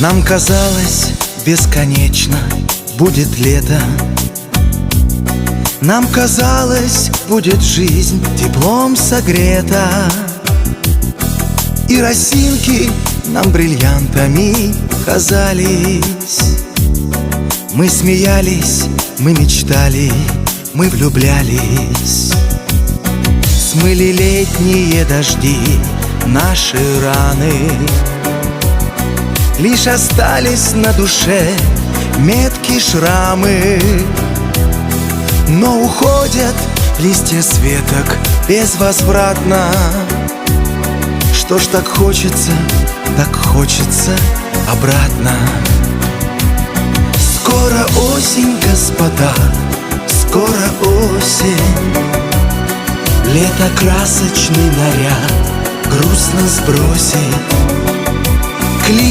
Нам казалось, бесконечно будет лето. Нам казалось, будет жизнь теплом согрета, и росинки нам бриллиантами казались. Мы смеялись, мы мечтали, мы влюблялись. Смыли летние дожди наши раны, лишь остались на душе метки, шрамы. Но уходят листья с веток безвозвратно. Что ж так хочется обратно. Скоро осень, господа, скоро осень. Лето красочный наряд грустно сбросит.